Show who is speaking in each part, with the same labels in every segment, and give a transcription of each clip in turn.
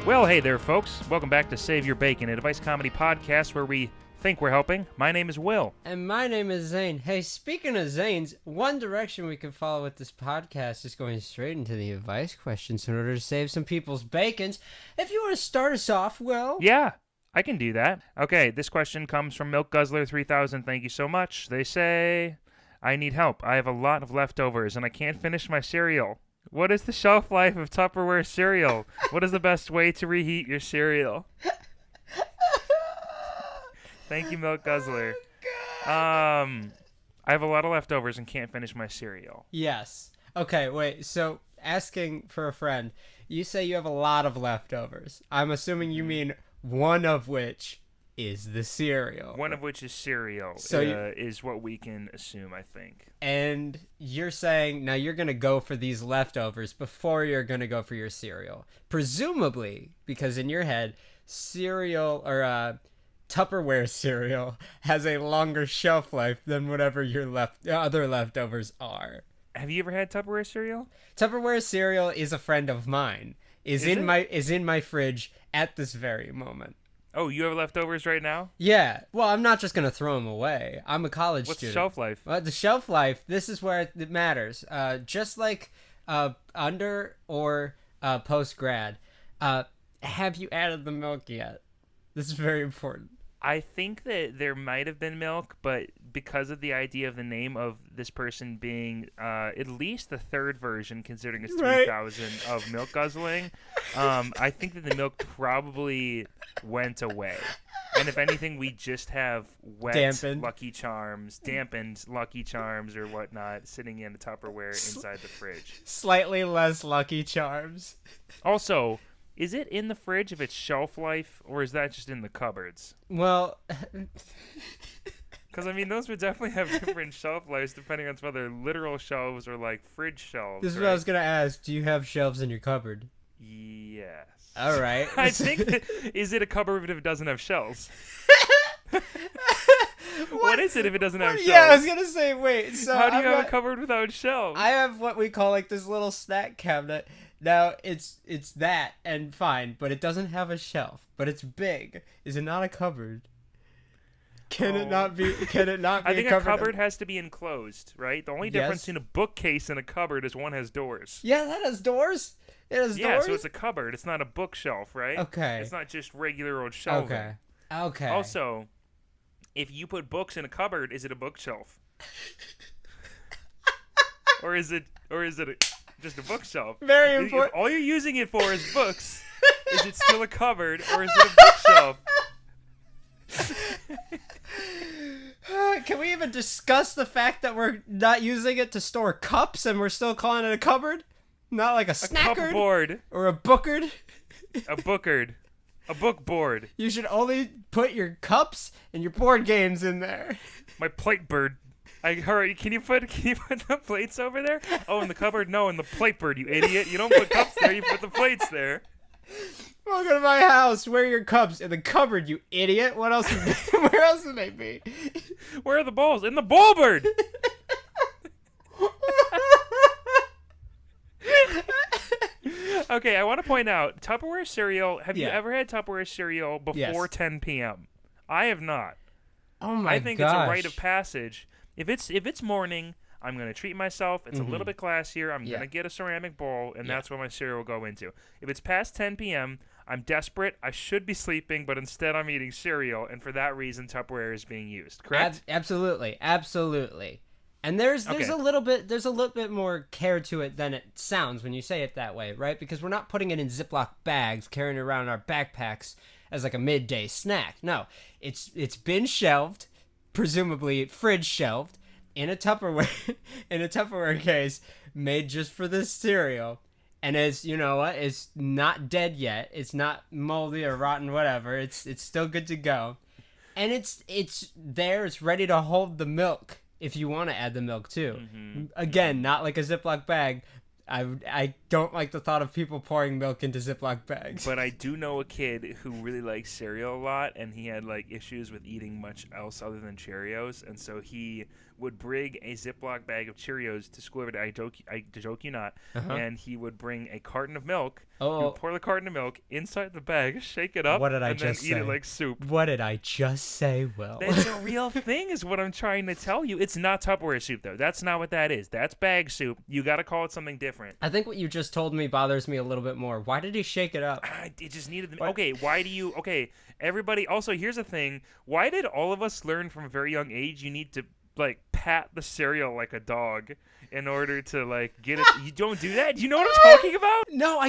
Speaker 1: Well, hey there, folks. Welcome back to Save Your Bacon, a device comedy podcast where we think we're helping. My name is Will.
Speaker 2: And my name is Zane. Hey, speaking of Zanes, one direction we can follow with this podcast is going straight into the advice questions in order to save some people's bacons. If you want to start us off, Will.
Speaker 1: Yeah, I can do that. Okay, this question comes from Milk Guzzler 3000. Thank you so much. They say, I need help. I have a lot of leftovers and I can't finish my cereal. What is the shelf life of Tupperware cereal? What is the best way to reheat your cereal? Thank you, Milk Guzzler. I have a lot of leftovers and can't finish my cereal.
Speaker 2: Yes. Okay, wait. So, asking for a friend, you say you have a lot of leftovers. I'm assuming you mean one of which is the cereal.
Speaker 1: One of which is cereal,
Speaker 2: so
Speaker 1: is what we can assume, I think.
Speaker 2: And you're saying now you're going to go for these leftovers before you're going to go for your cereal. Presumably, because in your head, cereal or Tupperware cereal has a longer shelf life than whatever your other leftovers are.
Speaker 1: Have you ever had Tupperware cereal?
Speaker 2: Tupperware cereal is a friend of mine. Is in my fridge at this very moment.
Speaker 1: Oh, you have leftovers right now?
Speaker 2: Yeah. Well, I'm not just going to throw them away. I'm a college student.
Speaker 1: What's the shelf life?
Speaker 2: Well, the shelf life, this is where it matters. Just like under or post-grad, have you added the milk yet? This is very important.
Speaker 1: I think that there might have been milk, but because of the idea of the name of this person being at least the third version, considering it's 3,000 of milk guzzling, I think that the milk probably went away. And if anything, we just have dampened Lucky Charms or whatnot sitting in a Tupperware inside the fridge.
Speaker 2: Slightly less Lucky Charms.
Speaker 1: Also, is it in the fridge if it's shelf life, or is that just in the cupboards?
Speaker 2: Well,
Speaker 1: because, I mean, those would definitely have different shelf lives depending on whether literal shelves or, like, fridge shelves.
Speaker 2: This is what I was going to ask. Do you have shelves in your cupboard?
Speaker 1: Yes.
Speaker 2: All right.
Speaker 1: I think, is it a cupboard if it doesn't have shelves? What is it if it doesn't have shelves?
Speaker 2: Yeah, I was going to say, wait. So
Speaker 1: how do you have a cupboard without shelves?
Speaker 2: I have what we call, like, this little snack cabinet. Now, it's that, and fine, but it doesn't have a shelf. But it's big. Is it not a cupboard? Can it not be
Speaker 1: I think
Speaker 2: a
Speaker 1: a cupboard has to be enclosed, right? The only difference between a bookcase and a cupboard is one has doors.
Speaker 2: Yeah, that has doors. It has doors?
Speaker 1: Yeah, so it's a cupboard. It's not a bookshelf, right?
Speaker 2: Okay.
Speaker 1: It's not just regular old shelving.
Speaker 2: Okay.
Speaker 1: Also, if you put books in a cupboard, is it a bookshelf? or is it just a bookshelf?
Speaker 2: Very important.
Speaker 1: If all you're using it for is books, is it still a cupboard or is it a bookshelf?
Speaker 2: Can we even discuss the fact that we're not using it to store cups and we're still calling it a cupboard? Not like a snackard
Speaker 1: board
Speaker 2: or a bookard?
Speaker 1: A bookard. A book board.
Speaker 2: You should only put your cups and your board games in there.
Speaker 1: My plate bird. Hurry, can you put the plates over there? Oh, in the cupboard? No, in the plate bird, you idiot. You don't put cups there, you put the plates there.
Speaker 2: Welcome to my house. Where are your cups? In the cupboard, you idiot. What else? Where else would they be?
Speaker 1: Where are the bowls? In the bowl bird. Okay, I want to point out, Tupperware cereal, have you ever had Tupperware cereal before 10 p.m.? I have not.
Speaker 2: Oh my gosh.
Speaker 1: I think it's a rite of passage. If it's morning, I'm going to treat myself. It's a little bit classier. I'm going to get a ceramic bowl, and that's what my cereal will go into. If it's past 10 p.m., I'm desperate. I should be sleeping, but instead I'm eating cereal, and for that reason, Tupperware is being used. Correct?
Speaker 2: Absolutely. And there's a little bit more care to it than it sounds when you say it that way, right? Because we're not putting it in Ziploc bags, carrying it around in our backpacks as like a midday snack. No, it's been shelved, presumably fridge shelved, in a Tupperware case made just for this cereal. And as you know what, it's not dead yet. It's not moldy or rotten, whatever. It's still good to go. And it's there. It's ready to hold the milk if you want to add the milk too. Again, not like a Ziploc bag. I don't like the thought of people pouring milk into Ziploc bags.
Speaker 1: But I do know a kid who really likes cereal a lot, and he had like issues with eating much else other than Cheerios, and so he would bring a Ziploc bag of Cheerios to school every day. I joke you not. And he would bring a carton of milk. He would pour the carton of milk inside the bag, shake it up, and then eat it like soup.
Speaker 2: What did I just say, Will?
Speaker 1: That's a real thing is what I'm trying to tell you. It's not Tupperware soup, though. That's not what that is. That's bag soup. You got to call it something different.
Speaker 2: I think what you just told me bothers me a little bit more. Why did he shake it up?
Speaker 1: It just needed the... Okay, why do you... Okay, everybody... Also, here's the thing. Why did all of us learn from a very young age you need to, like, pat the cereal like a dog in order to, like, get it... You don't do that? You know what I'm talking about?
Speaker 2: No,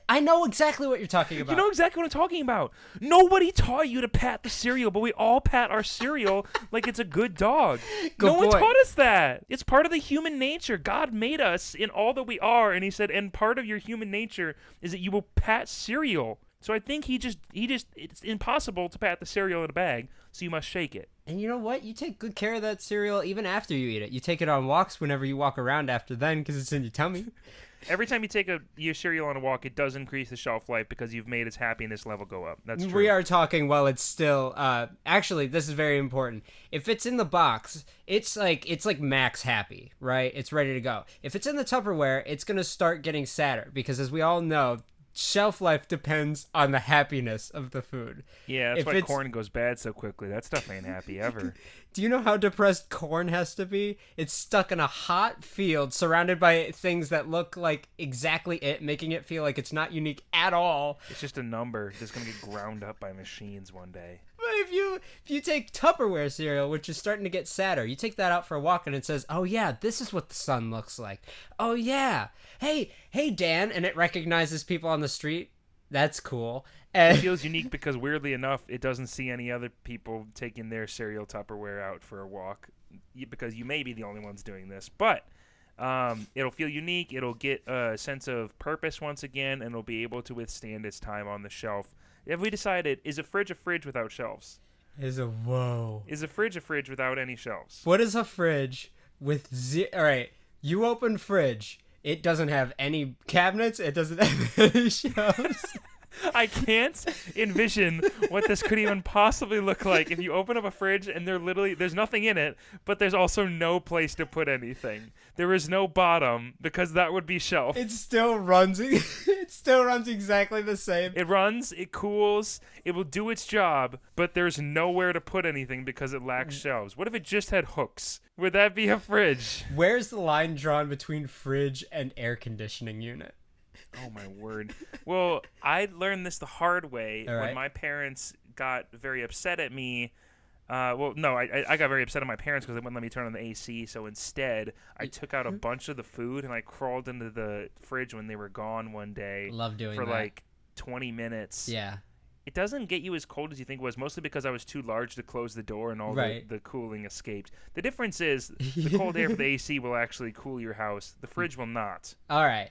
Speaker 2: I know exactly what you're talking about.
Speaker 1: You know exactly what I'm talking about. Nobody taught you to pat the cereal, but we all pat our cereal like it's a good dog. No one taught us that. It's part of the human nature. God made us in all that we are, and he said, and part of your human nature is that you will pat cereal. So I think he just it's impossible to pat the cereal in a bag, so you must shake it.
Speaker 2: And you know what? You take good care of that cereal even after you eat it. You take it on walks whenever you walk around after then because it's in your tummy.
Speaker 1: Every time you take your cereal on a walk, it does increase the shelf life because you've made its happiness level go up. That's true.
Speaker 2: We are talking while it's still... actually, this is very important. If it's in the box, it's like max happy, right? It's ready to go. If it's in the Tupperware, it's going to start getting sadder because as we all know... Shelf life depends on the happiness of the food.
Speaker 1: Yeah, that's why corn goes bad so quickly. That stuff ain't happy ever.
Speaker 2: Do you know how depressed corn has to be? It's stuck in a hot field surrounded by things that look like exactly it, making it feel like it's not unique at all.
Speaker 1: It's just a number that's going to get ground up by machines one day.
Speaker 2: But if you take Tupperware cereal, which is starting to get sadder, you take that out for a walk and it says, oh yeah, this is what the sun looks like. Oh yeah. Hey Dan, and it recognizes people on the street. That's cool.
Speaker 1: It feels unique because weirdly enough, it doesn't see any other people taking their cereal Tupperware out for a walk because you may be the only ones doing this. But it'll feel unique. It'll get a sense of purpose once again, and it'll be able to withstand its time on the shelf. Have we decided, is a fridge without shelves?
Speaker 2: Is a fridge without
Speaker 1: any shelves?
Speaker 2: What is a fridge with All right, you open fridge. It doesn't have any cabinets. It doesn't have any shelves.
Speaker 1: I can't envision what this could even possibly look like if you open up a fridge and there's nothing in it, but there's also no place to put anything. There is no bottom because that would be shelf.
Speaker 2: It still runs exactly the same.
Speaker 1: It runs, it cools, it will do its job, but there's nowhere to put anything because it lacks shelves. What if it just had hooks? Would that be a fridge?
Speaker 2: Where's the line drawn between fridge and air conditioning unit?
Speaker 1: Oh, my word. Well, I learned this the hard way when my parents got very upset at me. I got very upset at my parents because they wouldn't let me turn on the AC. So instead, I took out a bunch of the food and I crawled into the fridge when they were gone one day.
Speaker 2: Love doing that.
Speaker 1: For like 20 minutes.
Speaker 2: Yeah.
Speaker 1: It doesn't get you as cold as you think it was, mostly because I was too large to close the door and all the cooling escaped. The difference is the cold air for the AC will actually cool your house. The fridge will not.
Speaker 2: All right.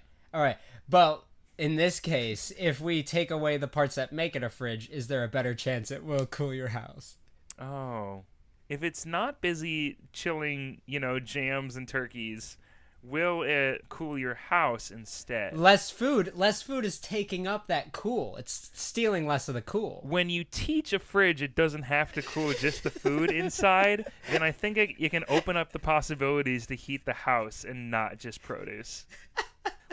Speaker 2: But in this case, if we take away the parts that make it a fridge, is there a better chance it will cool your house?
Speaker 1: Oh. If it's not busy chilling, jams and turkeys, will it cool your house instead?
Speaker 2: Less food is taking up that cool. It's stealing less of the cool.
Speaker 1: When you teach a fridge it doesn't have to cool just the food inside, then I think you can open up the possibilities to heat the house and not just produce.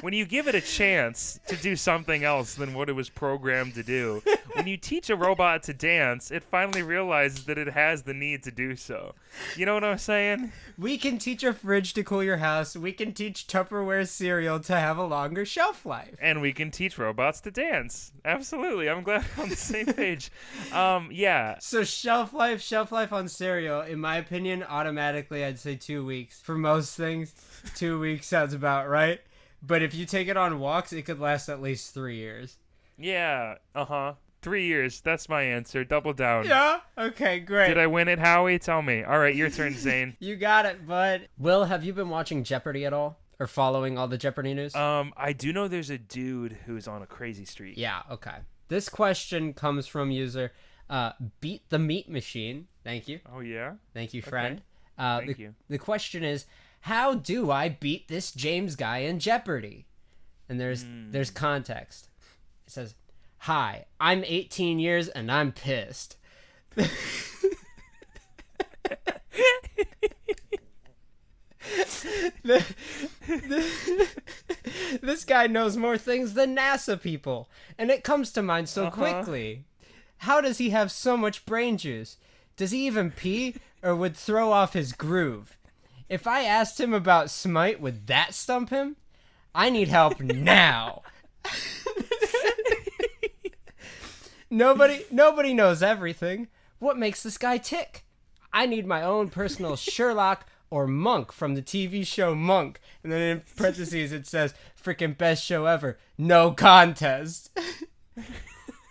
Speaker 1: When you give it a chance to do something else than what it was programmed to do, when you teach a robot to dance, it finally realizes that it has the need to do so. You know what I'm saying?
Speaker 2: We can teach a fridge to cool your house. We can teach Tupperware cereal to have a longer shelf life.
Speaker 1: And we can teach robots to dance. Absolutely. I'm glad we're on the same page. Yeah.
Speaker 2: So shelf life on cereal, in my opinion, automatically I'd say 2 weeks. For most things, 2 weeks sounds about right. But if you take it on walks, it could last at least 3 years.
Speaker 1: Yeah, 3 years. That's my answer. Double down.
Speaker 2: Yeah? Okay, great.
Speaker 1: Did I win it, Howie? Tell me. All right, your turn, Zane.
Speaker 2: You got it, bud. Will, have you been watching Jeopardy at all? Or following all the Jeopardy news?
Speaker 1: I do know there's a dude who's on a crazy streak.
Speaker 2: Yeah, okay. This question comes from user Beat the Meat Machine. Thank you.
Speaker 1: Oh, yeah?
Speaker 2: Thank you, friend.
Speaker 1: Okay. Thank you.
Speaker 2: The question is, How do I beat this James guy in Jeopardy? And there's context. It says, "Hi, I'm 18 years and I'm pissed." This guy knows more things than NASA people, and it comes to mind so quickly. How does he have so much brain juice? Does he even pee, or would throw off his groove? If I asked him about Smite, would that stump him? I need help now. Nobody knows everything. What makes this guy tick? I need my own personal Sherlock or Monk from the TV show Monk. And then in parentheses it says, "Freaking best show ever. No contest."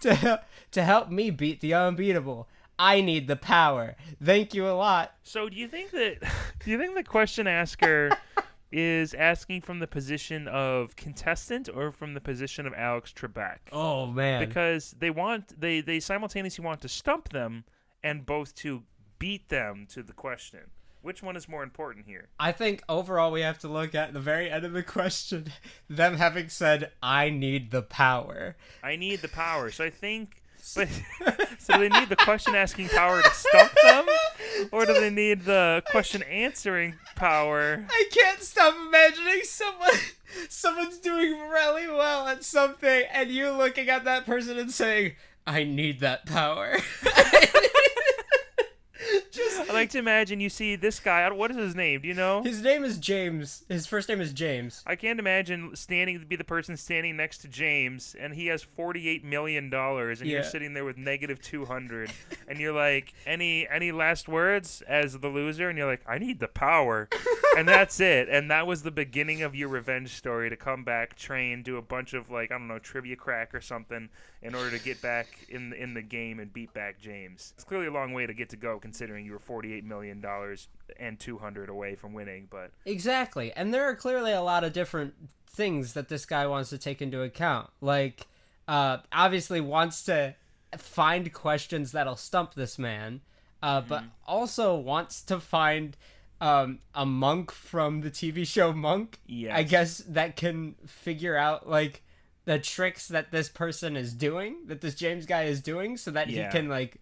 Speaker 2: To help me beat the unbeatable, I need the power. Thank you a lot.
Speaker 1: So do you think the question asker is asking from the position of contestant or from the position of Alex Trebek?
Speaker 2: Oh man.
Speaker 1: Because they simultaneously want to stump them and both to beat them to the question. Which one is more important here?
Speaker 2: I think overall we have to look at the very end of the question, them having said, "I need the power."
Speaker 1: I need the power. So I think... But, so do they need the question asking power to stump them? Or do they need the question answering power?
Speaker 2: I can't stop imagining someone's doing really well at something and you looking at that person and saying, "I need that power."
Speaker 1: I like to imagine you see this guy. What is his name? Do you know?
Speaker 2: His name is James. His first name is James.
Speaker 1: I can't imagine the person standing next to James, and he has $48 million, and you're sitting there with -200, and you're like, any last words as the loser? And you're like, "I need the power," and that's it. And that was the beginning of your revenge story to come back, train, do a bunch of trivia crack or something in order to get back in the game and beat back James. It's clearly a long way to get to go, considering you were $48 million and 200 away from winning. But
Speaker 2: exactly, and there are clearly a lot of different things that this guy wants to take into account. Like, obviously wants to find questions that'll stump this man, but also wants to find a monk from the TV show Monk.
Speaker 1: Yes.
Speaker 2: I guess that can figure out like the tricks that this person is doing, that this James guy is doing, so that he can like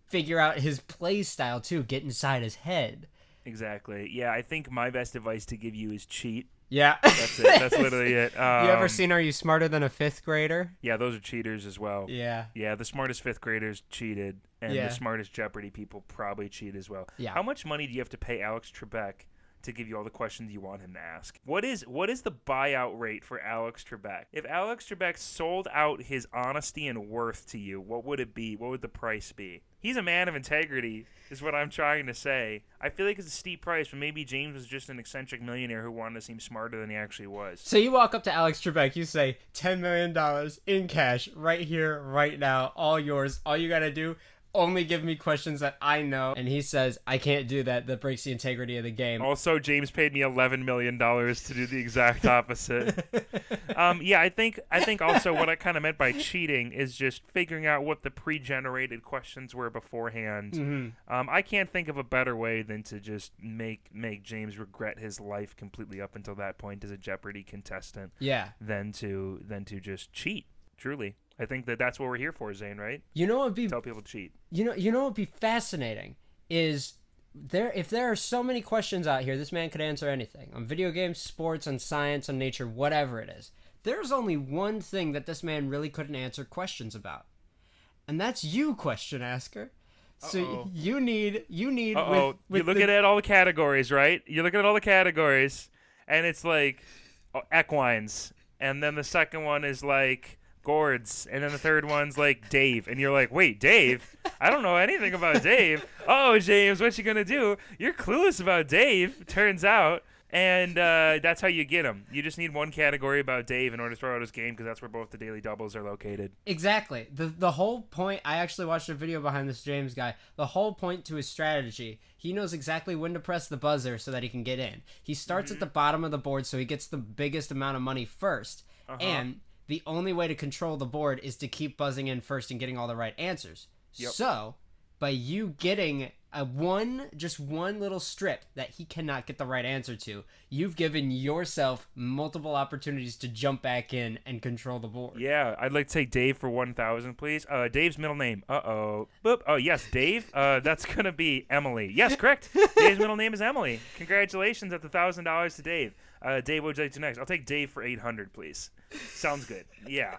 Speaker 2: figure out his play style too, get inside his head.
Speaker 1: Exactly. Yeah, I think my best advice to give you is cheat.
Speaker 2: Yeah.
Speaker 1: That's it. That's literally it.
Speaker 2: You ever seen Are You Smarter Than a Fifth Grader?
Speaker 1: Yeah, those are cheaters as well.
Speaker 2: Yeah.
Speaker 1: Yeah, the smartest fifth graders cheated, and the smartest Jeopardy people probably cheat as well.
Speaker 2: Yeah.
Speaker 1: How much money do you have to pay Alex Trebek to give you all the questions you want him to ask? What is the buyout rate for Alex Trebek? If Alex Trebek sold out his honesty and worth to you, what would it be? What would the price be? He's a man of integrity, is what I'm trying to say. I feel like it's a steep price, but maybe James was just an eccentric millionaire who wanted to seem smarter than he actually was.
Speaker 2: So you walk up to Alex Trebek, you say, $10 million in cash, right here, right now, all yours. All you gotta do, only give me questions that I know. And he says, "I can't do that. That breaks the integrity of the game."
Speaker 1: Also, James paid me $11 million to do the exact opposite. I think also what I kind of meant by cheating is just figuring out what the pre-generated questions were beforehand.
Speaker 2: Mm-hmm.
Speaker 1: I can't think of a better way than to just make James regret his life completely up until that point as a Jeopardy contestant.
Speaker 2: Yeah.
Speaker 1: Than to just cheat. Truly. I think that's what we're here for, Zane, right?
Speaker 2: You know what would be...
Speaker 1: Tell people to cheat.
Speaker 2: You know what would be fascinating is if there are so many questions out here, this man could answer anything. On video games, sports, on science, on nature, whatever it is. There's only one thing that this man really couldn't answer questions about. And that's you, question asker. So you need
Speaker 1: Uh-oh. You're looking at all the categories, right? You're looking at all the categories, and it's like equines. And then the second one is like gourds, and then the third one's like Dave, and you're like, "Wait, Dave? I don't know anything about Dave." "Oh, James, what you gonna do? You're clueless about Dave, turns out." And that's how you get him. You just need one category about Dave in order to throw out his game, because that's where both the daily doubles are located.
Speaker 2: Exactly. The whole point, I actually watched a video behind this James guy. The whole point to his strategy, he knows exactly when to press the buzzer so that he can get in. He starts at the bottom of the board so he gets the biggest amount of money first. And the only way to control the board is to keep buzzing in first and getting all the right answers.
Speaker 1: Yep.
Speaker 2: So, by you getting just one little strip that he cannot get the right answer to, you've given yourself multiple opportunities to jump back in and control the board.
Speaker 1: Yeah, I'd like to say Dave for 1,000, please. Dave's middle name. Uh-oh. Boop. Oh, yes, Dave. That's going to be Emily. Yes, correct. Dave's middle name is Emily. Congratulations at the $1,000 to Dave. Dave, what would you like to do next? I'll take Dave for 800, please. Sounds good. Yeah,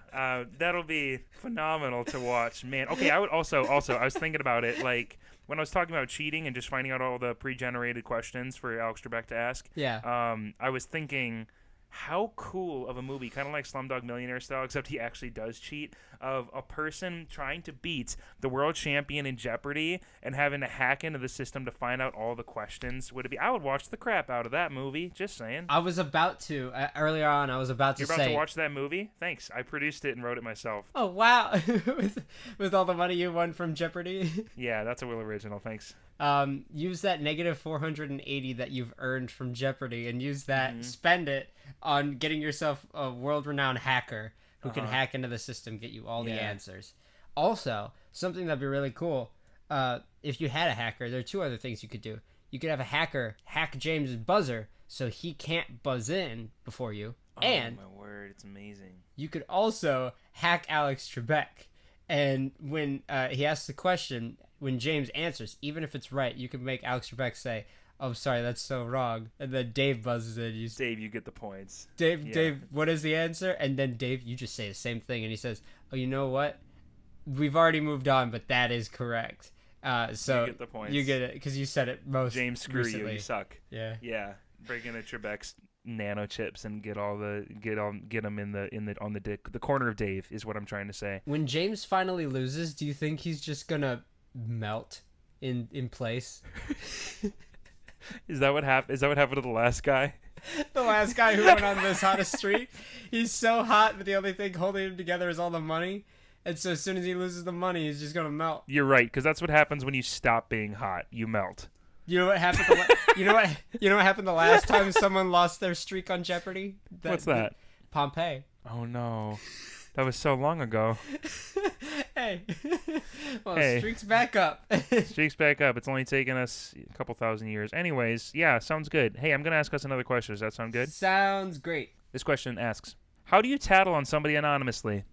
Speaker 1: that'll be phenomenal to watch. Man, okay, I would also, I was thinking about it, like, when I was talking about cheating and just finding out all the pre-generated questions for Alex Trebek to ask, I was thinking how cool of a movie, kind of like Slumdog Millionaire style, except he actually does cheat, of a person trying to beat the world champion in Jeopardy and having to hack into the system to find out all the questions. Would it be? I would watch the crap out of that movie. Just saying.
Speaker 2: I was about to earlier on. I was about to
Speaker 1: say. You're about to watch that movie? Thanks. I produced it and wrote it myself.
Speaker 2: Oh wow! with all the money you won from Jeopardy.
Speaker 1: Yeah, that's a Will original. Thanks.
Speaker 2: Use that negative 480 that you've earned from Jeopardy and use that. Spend it on getting yourself a world-renowned hacker who can hack into the system, get you all the answers. Also, something that'd be really cool, if you had a hacker, there are two other things you could do. You could have a hacker hack James' buzzer so he can't buzz in before you.
Speaker 1: Oh, and my word, it's amazing.
Speaker 2: You could also hack Alex Trebek. And when he asks the question, when James answers, even if it's right, you can make Alex Trebek say, "Oh, sorry, that's so wrong." And then Dave buzzes in.
Speaker 1: Dave, you get the points.
Speaker 2: Dave, what is the answer? And then Dave, you just say the same thing. And he says, "Oh, you know what? We've already moved on, but that is correct." So
Speaker 1: you get the points.
Speaker 2: You get it because you said it most
Speaker 1: James, screw
Speaker 2: recently.
Speaker 1: You suck.
Speaker 2: Yeah.
Speaker 1: Yeah. Break into Trebek's nano chips and get them on the corner of Dave is what I'm trying to say.
Speaker 2: When James finally loses, do you think he's just gonna melt in place?
Speaker 1: Is that what happened? Is that what happened to the last guy?
Speaker 2: The last guy who went on this hottest streak. He's so hot, but the only thing holding him together is all the money. And so as soon as he loses the money, he's just gonna melt.
Speaker 1: You're right, because that's what happens when you stop being hot. You melt.
Speaker 2: You know what happened? You know what happened the last time someone lost their streak on Jeopardy?
Speaker 1: What's that?
Speaker 2: Pompeii.
Speaker 1: Oh no, that was so long ago.
Speaker 2: Hey, streak's back up.
Speaker 1: Streak's back up. It's only taken us a couple thousand years. Anyways, yeah, sounds good. Hey, I'm gonna ask us another question. Does that sound good?
Speaker 2: Sounds great.
Speaker 1: This question asks, how do you tattle on somebody anonymously?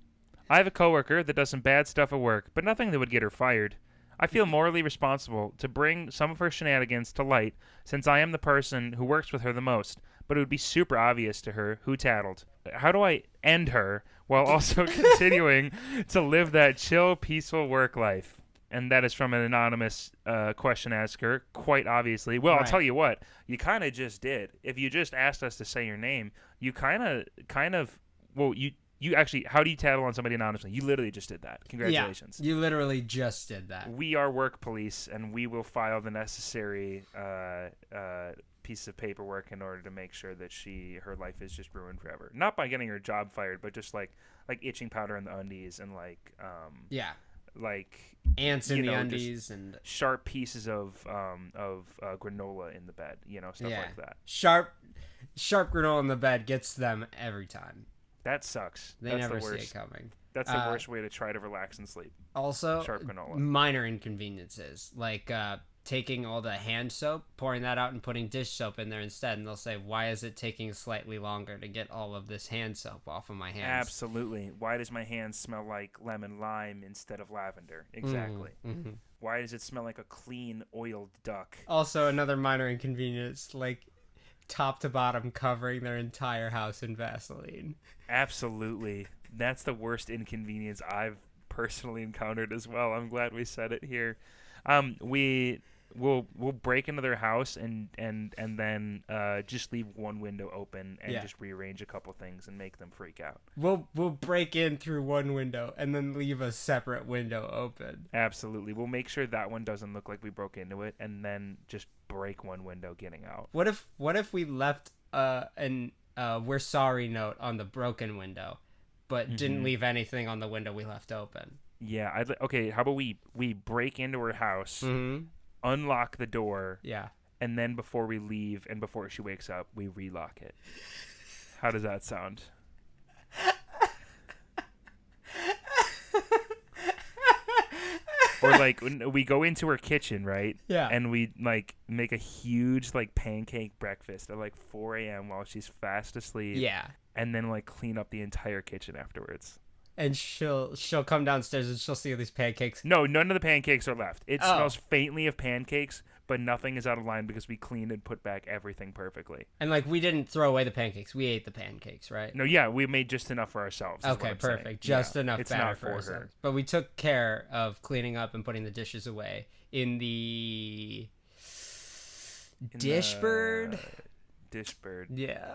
Speaker 1: I have a coworker that does some bad stuff at work, but nothing that would get her fired. I feel morally responsible to bring some of her shenanigans to light since I am the person who works with her the most, but it would be super obvious to her who tattled. How do I end her while also continuing to live that chill, peaceful work life? And that is from an anonymous question asker, quite obviously. Well, right. I'll tell you what, you kind of just did. If you just asked us to say your name, you you actually, how do you tattle on somebody anonymously? You literally just did that. Congratulations.
Speaker 2: Yeah, you literally just did that.
Speaker 1: We are work police, and we will file the necessary piece of paperwork in order to make sure that her life is just ruined forever. Not by getting her job fired, but just like itching powder in the undies and like
Speaker 2: ants in the undies and
Speaker 1: sharp pieces of granola in the bed, stuff like that.
Speaker 2: Sharp granola in the bed gets them every time.
Speaker 1: That sucks.
Speaker 2: They never see it coming.
Speaker 1: That's the worst way to try to relax and sleep.
Speaker 2: Also,
Speaker 1: sharp granola.
Speaker 2: Minor inconveniences, like taking all the hand soap, pouring that out and putting dish soap in there instead, and they'll say, why is it taking slightly longer to get all of this hand soap off of my hands?
Speaker 1: Absolutely. Why does my hands smell like lemon lime instead of lavender? Exactly. Mm-hmm. Why does it smell like a clean, oiled duck?
Speaker 2: Also, another minor inconvenience, like top to bottom covering their entire house in Vaseline.
Speaker 1: Absolutely. That's the worst inconvenience I've personally encountered as well. I'm glad we said it here. We'll break into their house and then just leave one window open and just rearrange a couple things and make them freak out.
Speaker 2: We'll break in through one window and then leave a separate window open.
Speaker 1: Absolutely. We'll make sure that one doesn't look like we broke into it and then just break one window getting out.
Speaker 2: What if we left an we're sorry note on the broken window, but didn't leave anything on the window we left open?
Speaker 1: Yeah. Okay. How about we break into her house, unlock the door, and then before we leave and before she wakes up, we relock it. How does that sound? Or like when we go into her kitchen, right?
Speaker 2: Yeah.
Speaker 1: And we like make a huge like pancake breakfast at like 4 a.m. while she's fast asleep.
Speaker 2: Yeah.
Speaker 1: And then like clean up the entire kitchen afterwards.
Speaker 2: And she'll come downstairs and she'll see these pancakes.
Speaker 1: No, none of the pancakes are left. It smells faintly of pancakes, but nothing is out of line because we cleaned and put back everything perfectly.
Speaker 2: And like we didn't throw away the pancakes. We ate the pancakes, right?
Speaker 1: No, yeah, we made just enough for ourselves.
Speaker 2: Okay, perfect. Just enough
Speaker 1: it's
Speaker 2: batter
Speaker 1: not
Speaker 2: for
Speaker 1: for
Speaker 2: ourselves.
Speaker 1: her.
Speaker 2: But we took care of cleaning up and putting the dishes away in the Dishbird.
Speaker 1: Dishbird.
Speaker 2: Yeah.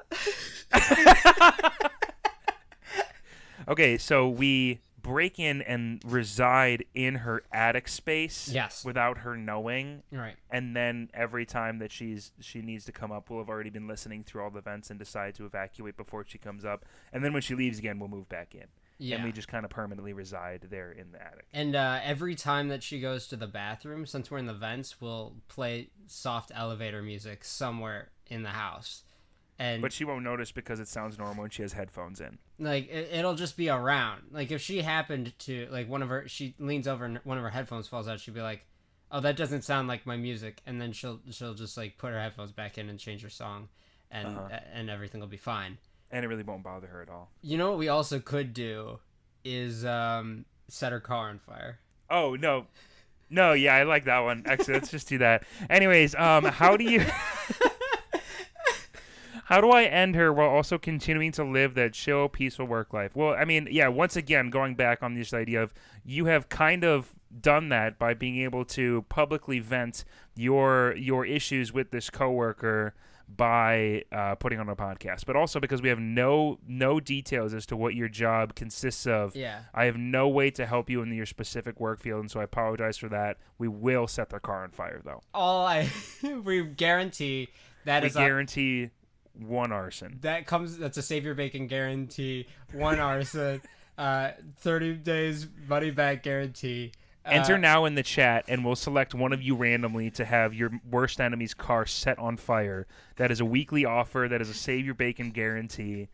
Speaker 1: Okay, so we break in and reside in her attic space.
Speaker 2: Yes.
Speaker 1: Without her knowing.
Speaker 2: Right.
Speaker 1: And then every time that she needs to come up, we'll have already been listening through all the vents and decide to evacuate before she comes up. And then when she leaves again, we'll move back in. Yeah. And we just kind of permanently reside there in the attic.
Speaker 2: And every time that she goes to the bathroom, since we're in the vents, we'll play soft elevator music somewhere in the house.
Speaker 1: But she won't notice because it sounds normal and she has headphones in.
Speaker 2: Like, it'll just be around. Like, if she happened to, like, she leans over and one of her headphones falls out, she'd be like, oh, that doesn't sound like my music. And then she'll just, like, put her headphones back in and change her song, and everything will be fine.
Speaker 1: And it really won't bother her at all.
Speaker 2: You know what we also could do is set her car on fire.
Speaker 1: Oh, no. No, yeah, I like that one. Actually, let's just do that. Anyways, how do you... How do I end her while also continuing to live that chill, peaceful work life? Well, I mean, yeah, once again, going back on this idea of you have kind of done that by being able to publicly vent your issues with this coworker by putting on a podcast, but also because we have no details as to what your job consists of.
Speaker 2: Yeah.
Speaker 1: I have no way to help you in your specific work field, and so I apologize for that. We will set the car on fire, though.
Speaker 2: We guarantee that
Speaker 1: we guarantee 1 arson.
Speaker 2: That's a Save Your Bacon guarantee. 1 arson. 30 days money back guarantee.
Speaker 1: Enter now in the chat, and we'll select one of you randomly to have your worst enemy's car set on fire. That is a weekly offer. That is a Save Your Bacon guarantee.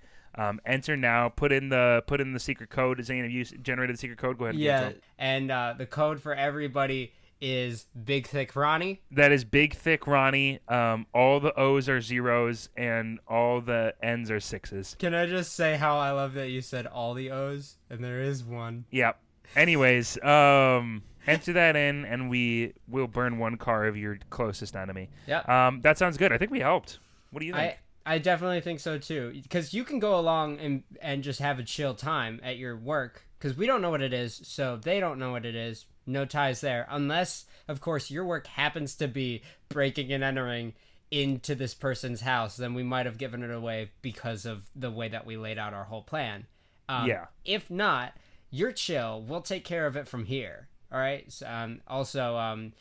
Speaker 1: Enter now. Put in the secret code. Zane, have you generated the secret code? Go ahead.
Speaker 2: Yeah, and the code for everybody is Big Thick Ronnie.
Speaker 1: That is Big Thick Ronnie. All the O's are zeros, and all the N's are sixes.
Speaker 2: Can I just say how I love that you said all the O's, and there is one.
Speaker 1: Yep. Anyways, enter that in, and we will burn 1 car of your closest enemy.
Speaker 2: Yeah.
Speaker 1: That sounds good. I think we helped. What do you think?
Speaker 2: I definitely think so too, because you can go along and just have a chill time at your work, because we don't know what it is, so they don't know what it is. No ties there, unless, of course, your work happens to be breaking and entering into this person's house. Then we might have given it away because of the way that we laid out our whole plan.
Speaker 1: Yeah.
Speaker 2: If not, you're chill. We'll take care of it from here. All right. So, also,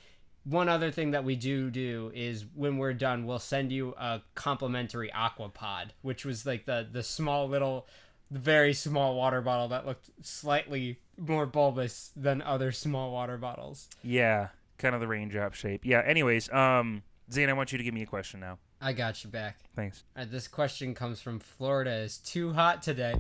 Speaker 2: one other thing that we do is when we're done, we'll send you a complimentary aquapod, which was like the small little, very small water bottle that looked slightly more bulbous than other small water bottles.
Speaker 1: Yeah, kind of the raindrop shape. Yeah. Anyways, Zane, I want you to give me a question now.
Speaker 2: I got you back.
Speaker 1: Thanks.
Speaker 2: This question comes from Florida. It's too hot today.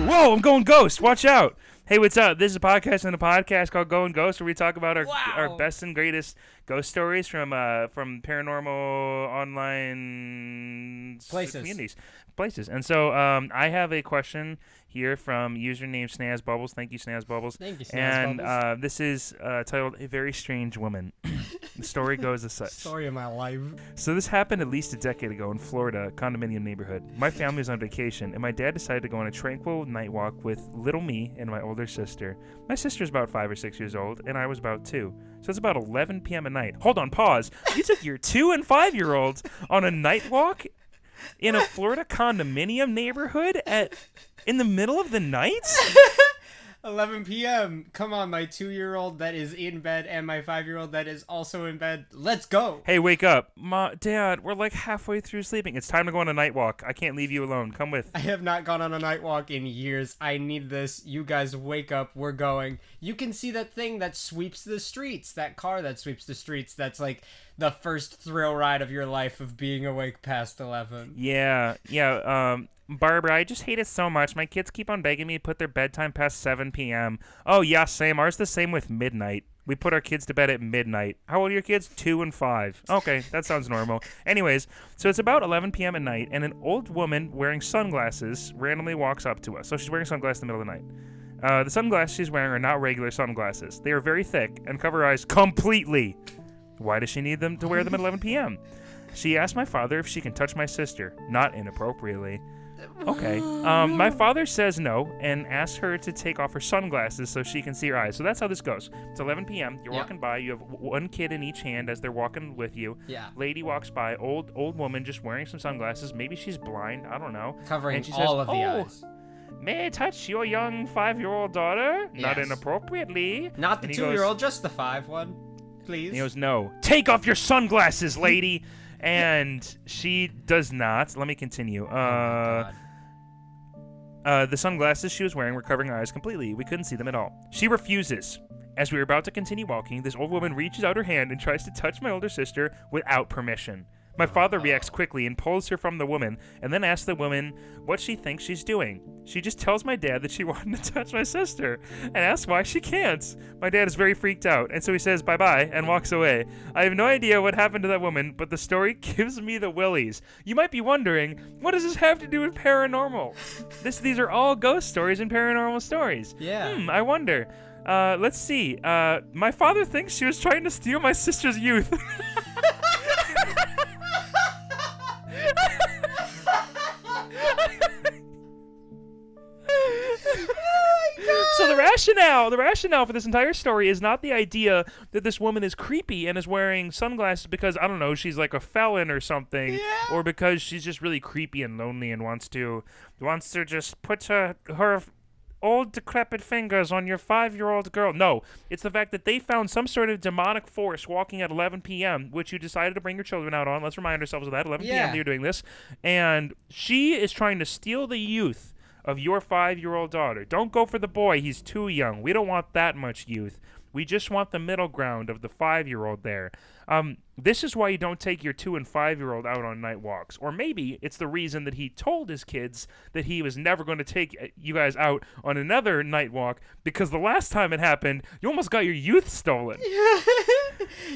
Speaker 1: Whoa, I'm going ghost. Watch out. Hey, what's up? This is a podcast called Going Ghost, where we talk about our best and greatest ghost stories from paranormal online places. And so I have a question here from username SnazBubbles. Thank you, SnazBubbles.
Speaker 2: Thank you,
Speaker 1: SnazBubbles.
Speaker 2: SnazBubbles.
Speaker 1: This is titled A Very Strange Woman. The story goes as such.
Speaker 2: Story of my life.
Speaker 1: So this happened at least a decade ago in Florida, condominium neighborhood. My family was on vacation, and my dad decided to go on a tranquil night walk with little me and my older sister. My sister's about 5 or 6 years old, and I was about 2. So it's about 11 p.m. at night. Hold on, pause. You took your 2 and 5-year-olds on a night walk in a Florida condominium neighborhood in the middle of the night?
Speaker 2: 11 p.m. Come on, my 2-year-old that is in bed and my 5-year-old that is also in bed. Let's go.
Speaker 1: Hey, wake up. Dad, we're like halfway through sleeping. It's time to go on a night walk. I can't leave you alone. Come with.
Speaker 2: I have not gone on a night walk in years. I need this. You guys wake up. We're going. You can see that thing that sweeps the streets. That car that sweeps the streets. That's like the first thrill ride of your life of being awake past 11.
Speaker 1: Yeah. Barbara, I just hate it so much. My kids keep on begging me to put their bedtime past 7 p.m. Oh, yeah, same. Ours the same with midnight. We put our kids to bed at midnight. How old are your kids? 2 and 5. Okay, that sounds normal. Anyways, so it's about 11 p.m. at night, and an old woman wearing sunglasses randomly walks up to us. So she's wearing sunglasses in the middle of the night. The sunglasses she's wearing are not regular sunglasses. They are very thick and cover her eyes completely. Why does she need them to wear them at 11 p.m.? She asked my father if she can touch my sister, not inappropriately. Okay. My father says no and asks her to take off her sunglasses so she can see her eyes. So that's how this goes. It's 11 p.m. You're walking by. You have one kid in each hand as they're walking with you.
Speaker 2: Yeah.
Speaker 1: Lady walks by. Old woman just wearing some sunglasses. Maybe she's blind. I don't know.
Speaker 2: Covering
Speaker 1: and she
Speaker 2: all
Speaker 1: says,
Speaker 2: of the eyes.
Speaker 1: May I touch your young 5-year-old daughter?
Speaker 2: Yes.
Speaker 1: Not inappropriately.
Speaker 2: Not the 2-year-old, just the 5 one. Please.
Speaker 1: And he goes, no. Take off your sunglasses, lady. And she does not. Let me continue.
Speaker 2: Oh
Speaker 1: The sunglasses she was wearing were covering her eyes completely. We couldn't see them at all. She refuses. As we were about to continue walking, this old woman reaches out her hand and tries to touch my older sister without permission. My father reacts quickly and pulls her from the woman, and then asks the woman what she thinks she's doing. She just tells my dad that she wanted to touch my sister, and asks why she can't. My dad is very freaked out, and so he says bye-bye and walks away. I have no idea what happened to that woman, but the story gives me the willies. You might be wondering, what does this have to do with paranormal? These are all ghost stories and paranormal stories.
Speaker 2: Yeah.
Speaker 1: I wonder. Let's see. My father thinks she was trying to steal my sister's youth. So the rationale for this entire story is not the idea that this woman is creepy and is wearing sunglasses because, I don't know, she's like a felon or something, or because she's just really creepy and lonely and wants to just put her old decrepit fingers on your 5-year-old girl. No, it's the fact that they found some sort of demonic force walking at 11 p.m., which you decided to bring your children out on. Let's remind ourselves of that. 11 p.m. that you're doing this. And she is trying to steal the youth of your 5-year-old daughter. Don't go for the boy. He's too young. We don't want that much youth. We just want the middle ground of the 5-year-old there. This is why you don't take your 2- and 5-year-old out on night walks. Or maybe it's the reason that he told his kids that he was never going to take you guys out on another night walk, because the last time it happened, you almost got your youth stolen.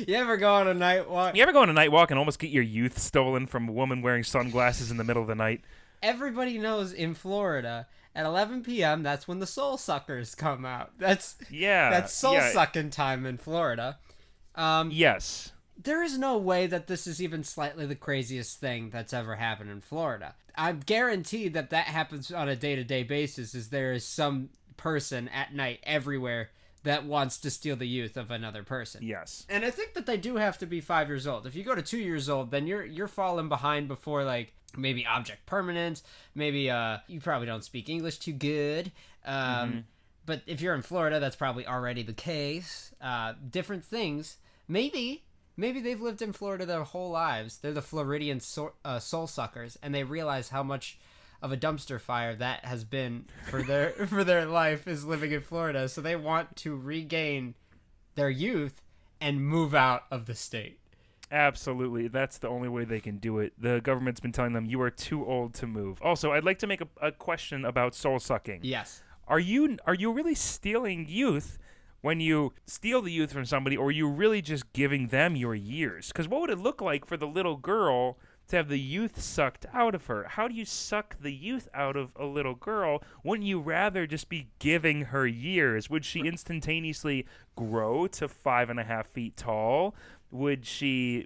Speaker 2: You ever go on a night walk?
Speaker 1: You ever go on a night walk and almost get your youth stolen from a woman wearing sunglasses in the middle of the night?
Speaker 2: Everybody knows in Florida, at 11 p.m., that's when the soul suckers come out. That's soul sucking time in Florida.
Speaker 1: Yes.
Speaker 2: There is no way that this is even slightly the craziest thing that's ever happened in Florida. I'm guaranteed that happens on a day-to-day basis, as there is some person at night everywhere that wants to steal the youth of another person.
Speaker 1: Yes.
Speaker 2: And I think that they do have to be 5 years old. If you go to 2 years old, then you're falling behind before, like, maybe object permanence, maybe you probably don't speak English too good. But if you're in Florida, that's probably already the case. Different things. Maybe they've lived in Florida their whole lives. They're the Floridian soul suckers, and they realize how much of a dumpster fire that has been for their life is living in Florida. So they want to regain their youth and move out of the state.
Speaker 1: Absolutely. That's the only way they can do it. The government's been telling them you are too old to move. Also, I'd like to make a question about soul sucking.
Speaker 2: Yes.
Speaker 1: Are you really stealing youth when you steal the youth from somebody, or are you really just giving them your years? Because what would it look like for the little girl to have the youth sucked out of her? How do you suck the youth out of a little girl? Wouldn't you rather just be giving her years? Would she instantaneously grow to 5.5 feet tall? Would she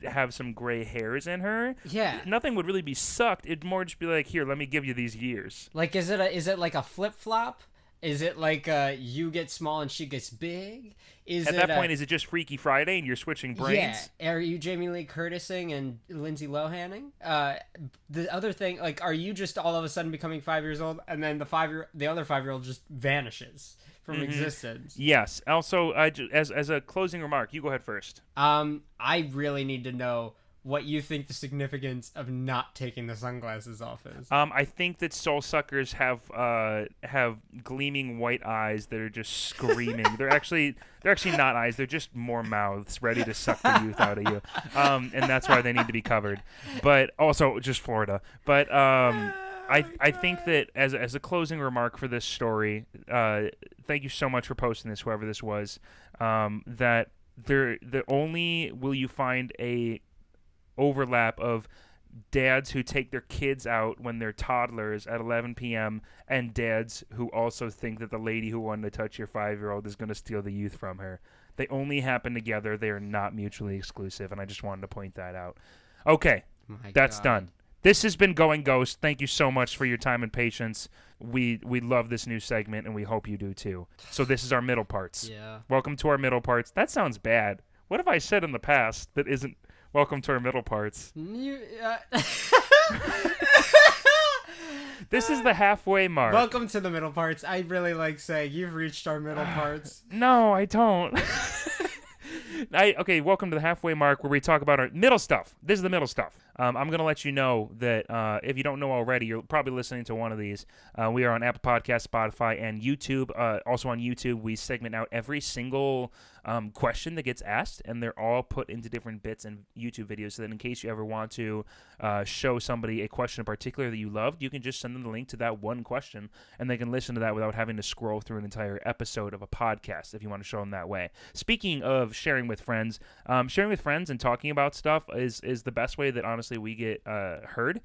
Speaker 1: have some gray hairs in her?
Speaker 2: Yeah.
Speaker 1: Nothing would really be sucked. It'd more just be like, here, let me give you these years.
Speaker 2: Like, is it like a flip-flop? Is it like you get small and she gets big?
Speaker 1: At that point, is it just Freaky Friday and you're switching brains?
Speaker 2: Yeah. Are you Jamie Lee Curtising and Lindsay Lohaning? The other thing, like, are you just all of a sudden becoming 5 years old, and then the other 5-year-old just vanishes from existence?
Speaker 1: Yes. Also, as a closing remark, you go ahead first.
Speaker 2: I really need to know what you think the significance of not taking the sunglasses off is.
Speaker 1: I think that soul suckers have gleaming white eyes that are just screaming. They're actually not eyes. They're just more mouths ready to suck the youth out of you. And that's why they need to be covered. But also just Florida. But I think that as a closing remark for this story, thank you so much for posting this, whoever this was. That the only will you find a overlap of dads who take their kids out when they're toddlers at 11 p.m. and dads who also think that the lady who wanted to touch your 5-year-old is going to steal the youth from her. They only happen together. They are not mutually exclusive, and I just wanted to point that out. Okay, that's done. This has been Going Ghost. Thank you so much for your time and patience. We love this new segment, and we hope you do too. So this is our middle parts.
Speaker 2: Yeah. Welcome
Speaker 1: to our middle parts. That sounds bad. What have I said in the past that isn't welcome to our middle parts? This is the halfway mark.
Speaker 2: Welcome to the middle parts. I really like saying you've reached our middle parts.
Speaker 1: No, I don't. Okay, welcome to the halfway mark where we talk about our middle stuff. This is the middle stuff. I'm going to let you know that if you don't know already, you're probably listening to one of these. We are on Apple Podcasts, Spotify, and YouTube. Also on YouTube, we segment out every single question that gets asked, and they're all put into different bits and YouTube videos so that in case you ever want to show somebody a question in particular that you loved, you can just send them the link to that one question, and they can listen to that without having to scroll through an entire episode of a podcast if you want to show them that way. Speaking of sharing with friends and talking about stuff is the best way that honestly we get heard.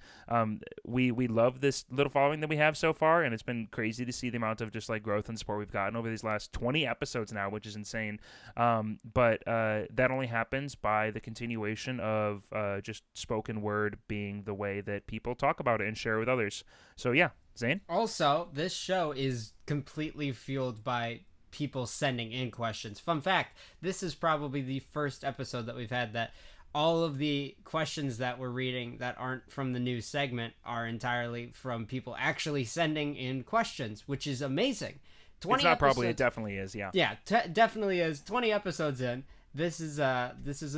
Speaker 1: We love this little following that we have so far, and it's been crazy to see the amount of just like growth and support we've gotten over these last 20 episodes now, which is insane. But that only happens by the continuation of just spoken word being the way that people talk about it and share with others. So yeah, Zane?
Speaker 2: Also, this show is completely fueled by people sending in questions. Fun fact, this is probably the first episode that we've had that all of the questions that we're reading that aren't from the new segment are entirely from people actually sending in questions, which is amazing.
Speaker 1: 20 it's not episodes, probably, it definitely is, yeah.
Speaker 2: Yeah, definitely is. 20 episodes in. This is a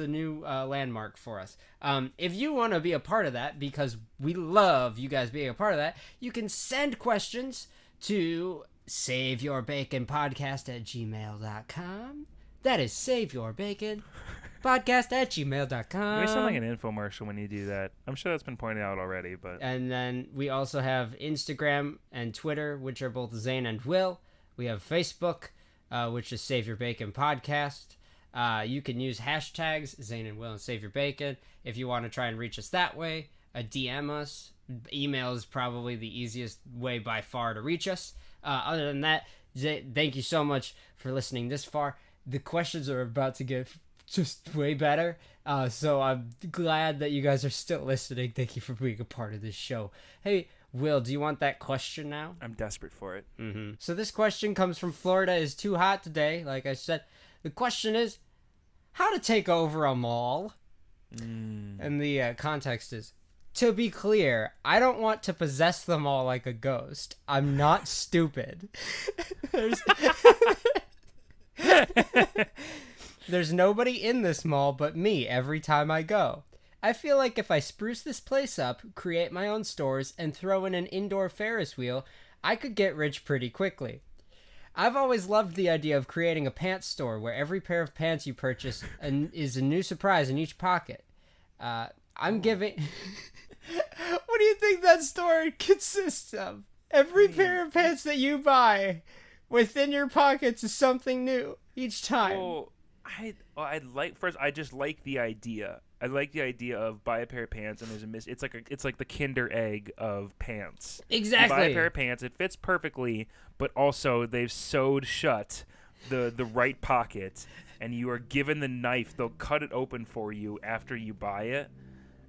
Speaker 2: new landmark for us. If you want to be a part of that, because we love you guys being a part of that, you can send questions to saveyourbaconpodcast@gmail.com. That is saveyourbaconpodcast@gmail.com.
Speaker 1: You sound like an infomercial when you do that. I'm sure that's been pointed out already, but.
Speaker 2: And then we also have Instagram and Twitter, which are both Zane and Will. We have Facebook, which is Save Your Bacon Podcast. You can use hashtags Zane and Will and Save Your Bacon if you want to try and reach us that way. DM us. Email is probably the easiest way by far to reach us. Other than that, thank you so much for listening this far. The questions are about to get just way better. So I'm glad that you guys are still listening. Thank you for being a part of this show. Hey, Will, do you want that question now?
Speaker 1: I'm desperate for it.
Speaker 2: Mm-hmm. So this question comes from Florida is too hot today, like I said. The question is, how to take over a mall? And the context is, to be clear, I don't want to possess the mall like a ghost. I'm not stupid. There's nobody in this mall but me every time I go. I feel like if I spruce this place up, create my own stores, and throw in an indoor Ferris wheel, I could get rich pretty quickly. I've always loved the idea of creating a pants store where every pair of pants you purchase is a new surprise in each pocket. I'm giving... What do you think that store consists of? Every pair of pants that you buy within your pockets is something new each time.
Speaker 1: Well, I just like the idea. I like the idea of buy a pair of pants and there's a it's like the Kinder Egg of pants.
Speaker 2: Exactly.
Speaker 1: You buy a pair of pants, it fits perfectly, but also they've sewed shut the right pocket, and you are given the knife. They'll cut it open for you after you buy it,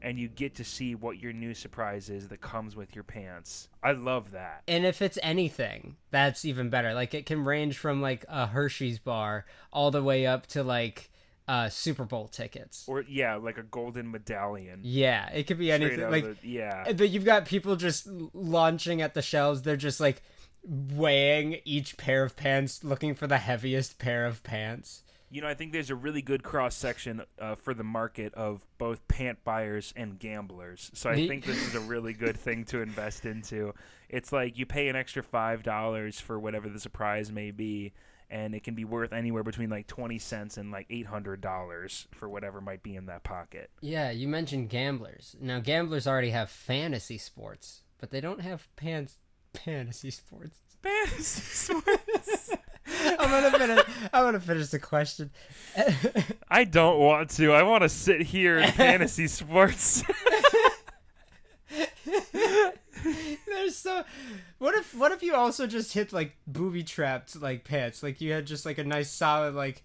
Speaker 1: and you get to see what your new surprise is that comes with your pants. I love that.
Speaker 2: And if it's anything, that's even better. Like, it can range from like a Hershey's bar all the way up to like Super Bowl tickets,
Speaker 1: or like a golden medallion.
Speaker 2: Yeah, it could be anything. Like, but you've got people just launching at the shelves. They're just like weighing each pair of pants, looking for the heaviest pair of pants.
Speaker 1: You know, I think there's a really good cross section for the market of both pant buyers and gamblers. So I think this is a really good thing to invest into. It's like you pay an extra $5 for whatever the surprise may be, and it can be worth anywhere between like 20 cents and like $800 for whatever might be in that pocket.
Speaker 2: Yeah, you mentioned gamblers. Now, gamblers already have fantasy sports, but they don't have Pantasy Sports.
Speaker 1: Pantasy Sports.
Speaker 2: I'm gonna finish the question.
Speaker 1: I don't want to. I want to sit here in Pantasy Sports.
Speaker 2: There's so. What if you also just hit like booby trapped like pants? Like you had just like a nice solid like.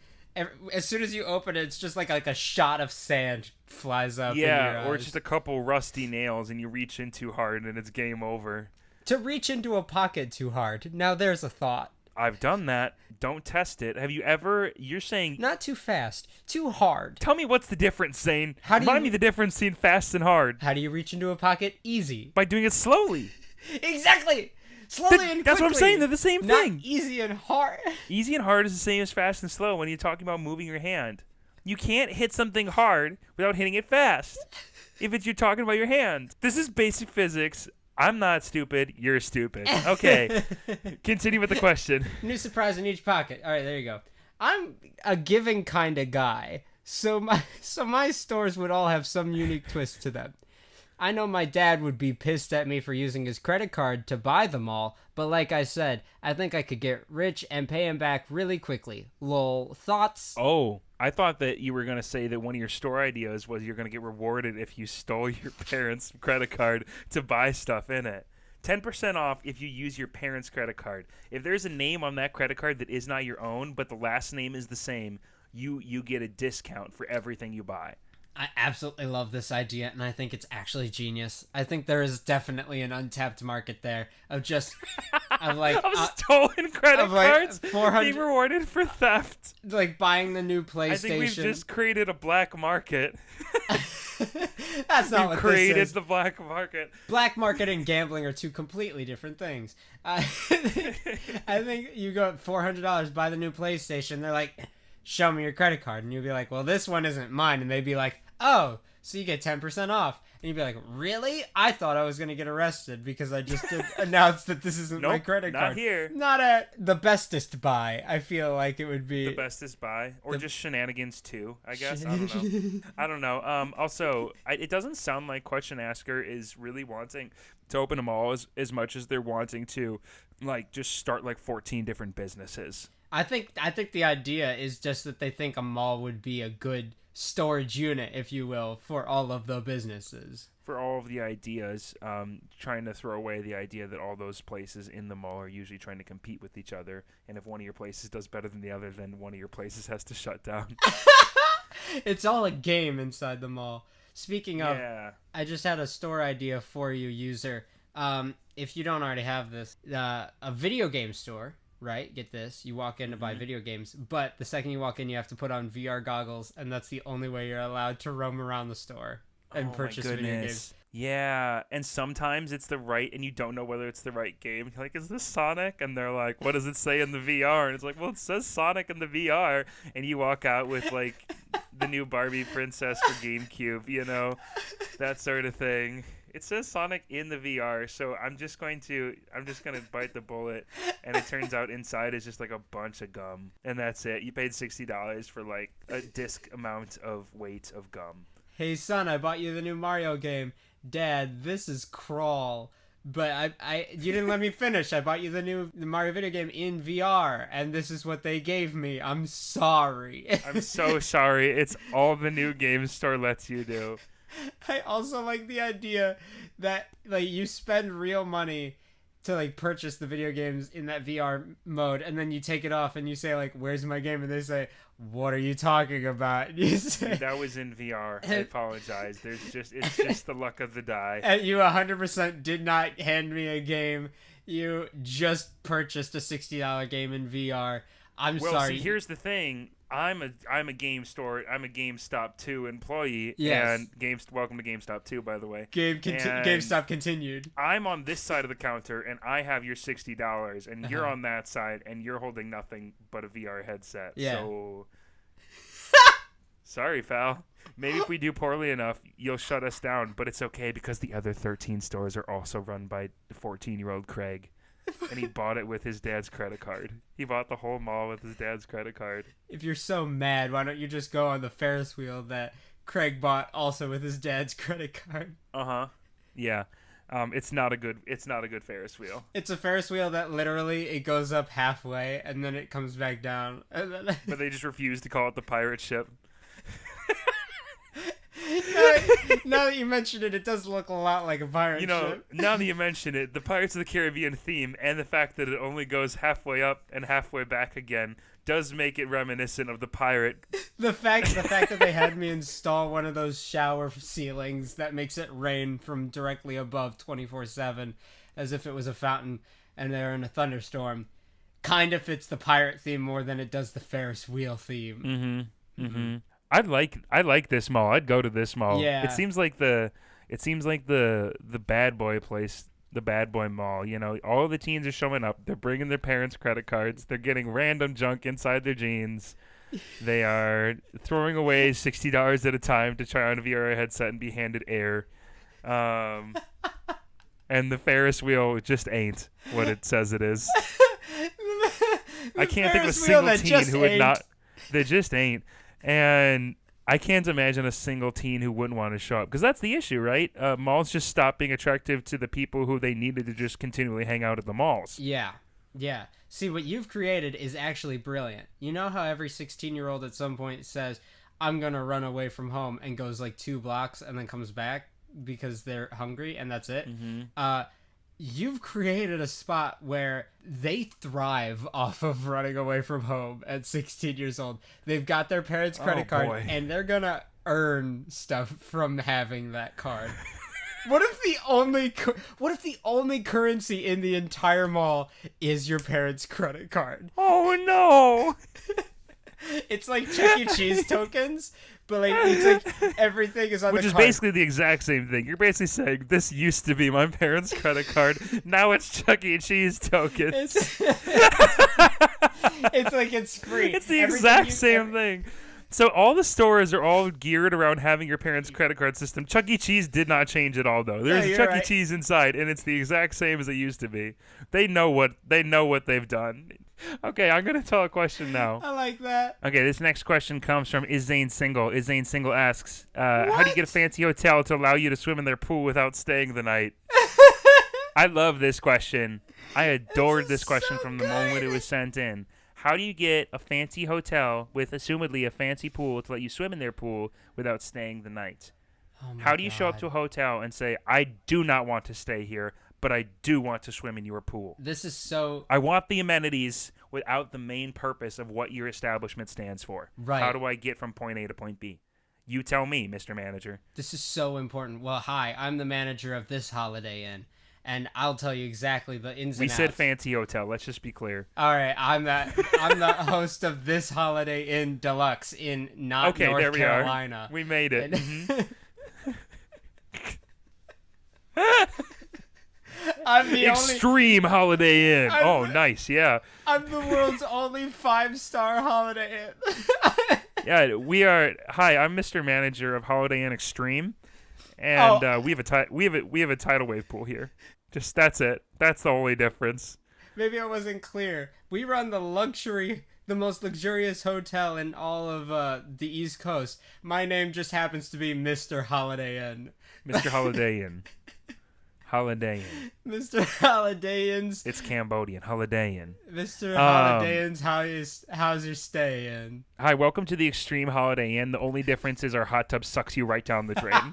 Speaker 2: As soon as you open it, it's just like a shot of sand flies up.
Speaker 1: Yeah,
Speaker 2: in your
Speaker 1: or
Speaker 2: eyes.
Speaker 1: just a couple rusty nails, and you reach in too hard, and it's game over.
Speaker 2: To reach into a pocket too hard. Now there's a thought.
Speaker 1: I've done that. Don't test it. Have you ever? You're saying
Speaker 2: not too fast, too hard.
Speaker 1: Tell me what's the difference, Zane.
Speaker 2: Remind
Speaker 1: me the difference between fast and hard.
Speaker 2: How do you reach into a pocket? Easy.
Speaker 1: By doing it slowly.
Speaker 2: Exactly. Slowly and quickly.
Speaker 1: That's what I'm saying. They're the same thing.
Speaker 2: Not easy and hard.
Speaker 1: Easy and hard is the same as fast and slow when you're talking about moving your hand. You can't hit something hard without hitting it fast. If you're talking about your hand. This is basic physics. I'm not stupid. You're stupid. Okay. Continue with the question.
Speaker 2: New surprise in each pocket. All right, there you go. I'm a giving kind of guy. So my stores would all have some unique twist to them. I know my dad would be pissed at me for using his credit card to buy them all, but like I said, I think I could get rich and pay him back really quickly. Lol. Thoughts?
Speaker 1: Oh, I thought that you were going to say that one of your store ideas was you're going to get rewarded if you stole your parents' credit card to buy stuff in it. 10% off if you use your parents' credit card. If there's a name on that credit card that is not your own, but the last name is the same, you get a discount for everything you buy.
Speaker 2: I absolutely love this idea, and I think it's actually genius. I think there is definitely an untapped market there of just of
Speaker 1: stolen credit cards
Speaker 2: 400
Speaker 1: being rewarded for theft.
Speaker 2: Like buying the new PlayStation.
Speaker 1: I think we've just created a black market.
Speaker 2: That's not what
Speaker 1: created
Speaker 2: this is.
Speaker 1: the black market.
Speaker 2: Black market and gambling are two completely different things. I think you go at $400, buy the new PlayStation. They're like, show me your credit card. And you'll be like, well, this one isn't mine. And they'd be like, oh, so you get 10% off. And you'd be like, really? I thought I was going to get arrested because I just announced that this isn't my credit card.
Speaker 1: Not here.
Speaker 2: Not at the bestest buy. I feel like it would be.
Speaker 1: The bestest buy. Or just shenanigans too, I guess. I don't know. Also, it doesn't sound like Question Asker is really wanting to open them all as much as they're wanting to, like, just start like 14 different businesses.
Speaker 2: I think the idea is just that they think a mall would be a good storage unit, if you will, for all of the businesses.
Speaker 1: For all of the ideas, trying to throw away the idea that all those places in the mall are usually trying to compete with each other, and if one of your places does better than the other, then one of your places has to shut down.
Speaker 2: It's all a game inside the mall. Speaking of,
Speaker 1: yeah.
Speaker 2: I just had a store idea for you, user. If you don't already have this, a video game store. Right, get this. You walk in to buy video games, but the second you walk in, you have to put on VR goggles, and that's the only way you're allowed to roam around the store and purchase video games.
Speaker 1: Yeah, and sometimes it's the right, and you don't know whether it's the right game. You're like, is this Sonic? And they're like, what does it say in the VR? And it's like, well, it says Sonic in the VR. And you walk out with, like, the new Barbie princess for GameCube, you know, that sort of thing. It says Sonic in the VR, so I'm just gonna bite the bullet, and it turns out inside is just like a bunch of gum, and that's it. You paid $60 for like a disc amount of weight of gum.
Speaker 2: Hey son, I bought you the new Mario game. Dad, this is Crawl, but you didn't let me finish. I bought you the Mario video game in VR, and this is what they gave me. I'm sorry.
Speaker 1: I'm so sorry. It's all the new game store lets you do.
Speaker 2: I also like the idea that like you spend real money to like purchase the video games in that VR mode, and then you take it off and you say like, "Where's my game?" And they say, "What are you talking about?" And you say,
Speaker 1: that was in VR. I apologize. It's just the luck of the die.
Speaker 2: And you 100% did not hand me a game. You just purchased a $60 game in VR. I'm sorry.
Speaker 1: Well, see, here's the thing. I'm a game store. I'm a GameStop 2 employee.
Speaker 2: Yes.
Speaker 1: And welcome to GameStop 2, by the way.
Speaker 2: GameStop continued.
Speaker 1: I'm on this side of the counter, and I have your $60, and you're on that side, and you're holding nothing but a VR headset.
Speaker 2: Yeah.
Speaker 1: So, sorry, pal. Maybe if we do poorly enough, you'll shut us down, but it's okay because the other 13 stores are also run by 14-year-old Craig. And he bought it with his dad's credit card. He bought the whole mall with his dad's credit card.
Speaker 2: If you're so mad, why don't you just go on the Ferris wheel that Craig bought also with his dad's credit card?
Speaker 1: Uh-huh. Yeah. It's not a good Ferris wheel.
Speaker 2: It's a Ferris wheel that literally it goes up halfway and then it comes back down.
Speaker 1: But they just refuse to call it the pirate ship.
Speaker 2: Now that you mention it, it does look a lot like a pirate ship.
Speaker 1: Now that you mention it, the Pirates of the Caribbean theme and the fact that it only goes halfway up and halfway back again does make it reminiscent of the pirate.
Speaker 2: The fact that they had me install one of those shower ceilings that makes it rain from directly above 24/7 as if it was a fountain and they're in a thunderstorm kind of fits the pirate theme more than it does the Ferris wheel theme.
Speaker 1: Mm-hmm. I like this mall. I'd go to this mall.
Speaker 2: Yeah.
Speaker 1: It seems like the bad boy place, the bad boy mall. All the teens are showing up. They're bringing their parents' credit cards. They're getting random junk inside their jeans. They are throwing away $60 at a time to try on a VR headset and be handed air. And the Ferris wheel just ain't what it says it is. I can't think of a single teen who would not. They just ain't. And I can't imagine a single teen who wouldn't want to show up. Because that's the issue, right? Malls just stopped being attractive to the people who they needed to just continually hang out at the malls.
Speaker 2: Yeah. See, what you've created is actually brilliant. You know how every 16-year-old at some point says, I'm going to run away from home and goes like 2 blocks and then comes back because they're hungry and that's it?
Speaker 1: Mm-hmm.
Speaker 2: You've created a spot where they thrive off of running away from home at 16 years old. They've got their parents' credit card, and they're going to earn stuff from having that card. What if the only currency in the entire mall is your parents' credit card?
Speaker 1: Oh, no!
Speaker 2: It's like Chuck E. Cheese tokens, but like it's like everything is on
Speaker 1: Which
Speaker 2: the
Speaker 1: is
Speaker 2: card.
Speaker 1: basically the exact same thing. You're basically saying, this used to be my parents' credit card, now it's Chuck E. Cheese tokens.
Speaker 2: It's like it's free.
Speaker 1: It's the exact same thing. So all the stores are all geared around having your parents' credit card system. Chuck E. Cheese did not change at all, though. There's Chuck E. Cheese inside, and it's the exact same as it used to be. They know what they've done. Okay, I'm going to tell a question now.
Speaker 2: I like that.
Speaker 1: Okay, this next question comes from Is Zane Single? Is Zane Single asks, how do you get a fancy hotel to allow you to swim in their pool without staying the night? I love this question. I adored this question from the moment it was sent in. How do you get a fancy hotel with assumedly a fancy pool to let you swim in their pool without staying the night? How do you show up to a hotel and say, I do not want to stay here, but I do want to swim in your pool?
Speaker 2: This is so...
Speaker 1: I want the amenities without the main purpose of what your establishment stands for.
Speaker 2: Right.
Speaker 1: How do I get from point A to point B? You tell me, Mr. Manager.
Speaker 2: This is so important. Well, hi, I'm the manager of this Holiday Inn, and I'll tell you exactly the ins and outs.
Speaker 1: We said fancy hotel. Let's just be clear.
Speaker 2: All right, I'm the host of this Holiday Inn Deluxe in North Carolina.
Speaker 1: We made it.
Speaker 2: I'm the
Speaker 1: Extreme Holiday Inn. Nice, yeah.
Speaker 2: I'm the world's only 5-star Holiday Inn.
Speaker 1: Yeah, we are. Hi, I'm Mr. Manager of Holiday Inn Xtreme, and we have a tidal wave pool here. Just that's it. That's the only difference.
Speaker 2: Maybe I wasn't clear. We run the most luxurious hotel in all of the East Coast. My name just happens to be Mr. Holiday Inn.
Speaker 1: Mr. Holiday Inn. Holiday Inn.
Speaker 2: Mr. Holiday Inn's.
Speaker 1: It's Cambodian. Holiday Inn.
Speaker 2: Mr. Holiday Inn's. How's your stay in?
Speaker 1: Hi, welcome to the Extreme Holiday Inn. The only difference is our hot tub sucks you right down the drain.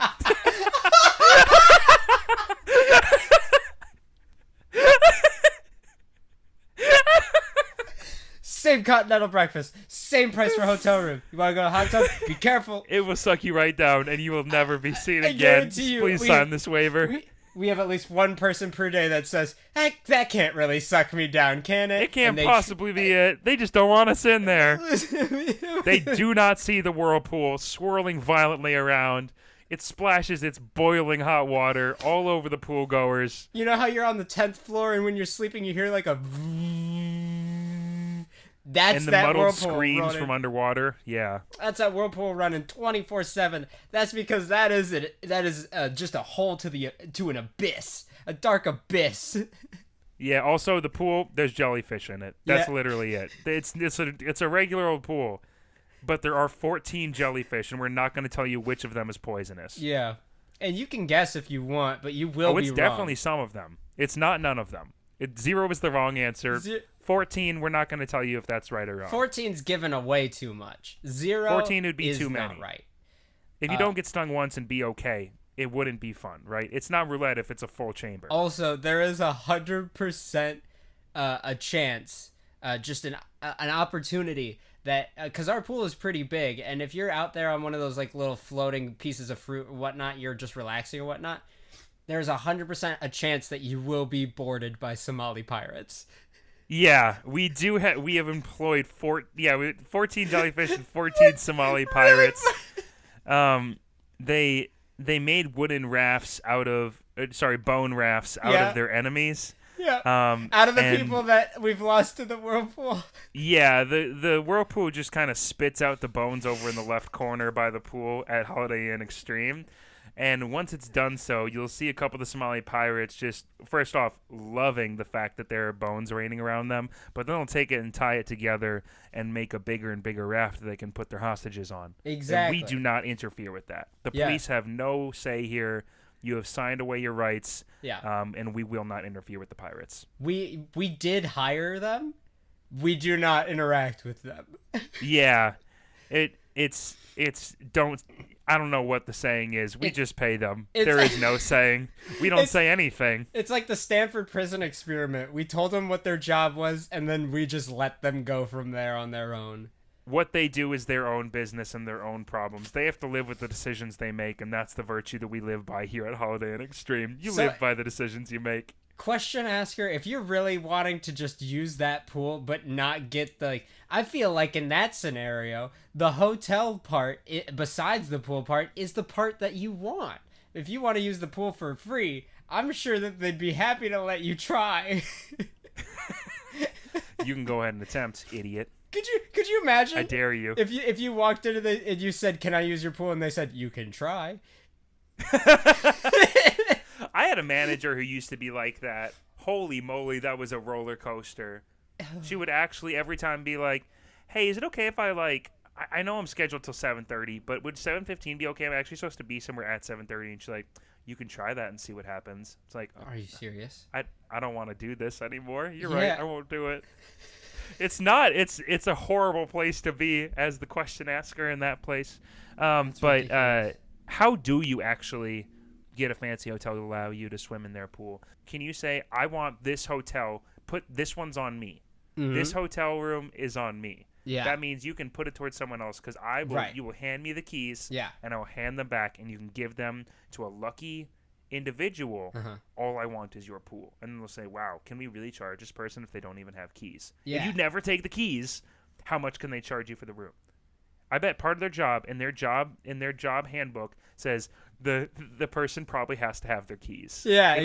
Speaker 2: Same continental breakfast. Same price for hotel room. You want to go to a hot tub? Be careful.
Speaker 1: It will suck you right down, and you will never be seen again.
Speaker 2: Guarantee you,
Speaker 1: Please sign this waiver.
Speaker 2: We have at least one person per day that says, "Heck, that can't really suck me down, can it?"
Speaker 1: It can't possibly be it. They just don't want us in there. They do not see the whirlpool swirling violently around. It splashes its boiling hot water all over the pool goers.
Speaker 2: You know how you're on the 10th floor and when you're sleeping you hear like a... That's
Speaker 1: and the
Speaker 2: that
Speaker 1: muddled
Speaker 2: whirlpool
Speaker 1: screams
Speaker 2: running.
Speaker 1: from underwater. Yeah.
Speaker 2: That's that whirlpool running 24/7. That's because that is just a hole to an abyss, a dark abyss.
Speaker 1: Yeah. Also, the pool, there's jellyfish in it. That's
Speaker 2: Yeah.
Speaker 1: literally it. It's a regular old pool, but there are 14 jellyfish, and we're not going to tell you which of them is poisonous.
Speaker 2: Yeah. And you can guess if you want, but you will be wrong.
Speaker 1: It's definitely some of them. It's not none of them. 0 is the wrong answer. 14, we're not going to tell you if that's right or wrong.
Speaker 2: 14's given away too much. 0
Speaker 1: 14 would be
Speaker 2: is
Speaker 1: too many.
Speaker 2: Not right.
Speaker 1: If you don't get stung once and be okay, it wouldn't be fun, right? It's not roulette if it's a full chamber.
Speaker 2: Also, there is 100% a chance, just an opportunity that, because our pool is pretty big, and if you're out there on one of those like little floating pieces of fruit or whatnot, you're just relaxing or whatnot, there's 100% a chance that you will be boarded by Somali pirates.
Speaker 1: Yeah, we have employed 14 jellyfish and 14 Somali pirates. They made wooden rafts out of bone rafts out of their enemies.
Speaker 2: Yeah. Out of the people that we've lost to the whirlpool.
Speaker 1: Yeah, the whirlpool just kind of spits out the bones over in the left corner by the pool at Holiday Inn Xtreme. And once it's done so, you'll see a couple of the Somali pirates just, first off, loving the fact that there are bones raining around them, but then they'll take it and tie it together and make a bigger and bigger raft that they can put their hostages on.
Speaker 2: Exactly.
Speaker 1: And we do not interfere with that. The police have no say here. You have signed away your rights, and we will not interfere with the pirates.
Speaker 2: We did hire them. We do not interact with them.
Speaker 1: Yeah. It's don't... I don't know what the saying is. We just pay them. There is no saying. We don't say anything.
Speaker 2: It's like the Stanford prison experiment. We told them what their job was, and then we just let them go from there on their own.
Speaker 1: What they do is their own business and their own problems. They have to live with the decisions they make, and that's the virtue that we live by here at Holiday Inn Xtreme. You live by the decisions you make.
Speaker 2: Question asker, if you're really wanting to just use that pool but not get the... I feel like in that scenario, the hotel part, besides the pool part, is the part that you want. If you want to use the pool for free, I'm sure that they'd be happy to let you try.
Speaker 1: You can go ahead and attempt, idiot.
Speaker 2: Could you imagine?
Speaker 1: I dare you.
Speaker 2: If you walked into and you said, "Can I use your pool?" and they said, "You can try."
Speaker 1: I had a manager who used to be like that. Holy moly, that was a roller coaster. She would actually every time be like, "Hey, is it okay if I know I'm scheduled till 7:30, but would 7:15 be okay? I'm actually supposed to be somewhere at 7:30." And she's like, "You can try that and see what happens." It's like,
Speaker 2: are you serious?
Speaker 1: I don't want to do this anymore. You're right. I won't do it. It's not. It's a horrible place to be as the question asker in that place. But how do you actually get a fancy hotel to allow you to swim in their pool? Can you say, I want this hotel, put this one's on me. Mm-hmm. This hotel room is on me. Yeah. That means you can put it towards someone else because you will hand me the keys and I will hand them back and you can give them to a lucky individual. All I want is your pool. And then they'll say, wow, can we really charge this person if they don't even have keys? If you never take the keys, how much can they charge you for the room? I bet part of their job in their job handbook says the person probably has to have their keys. Yeah. In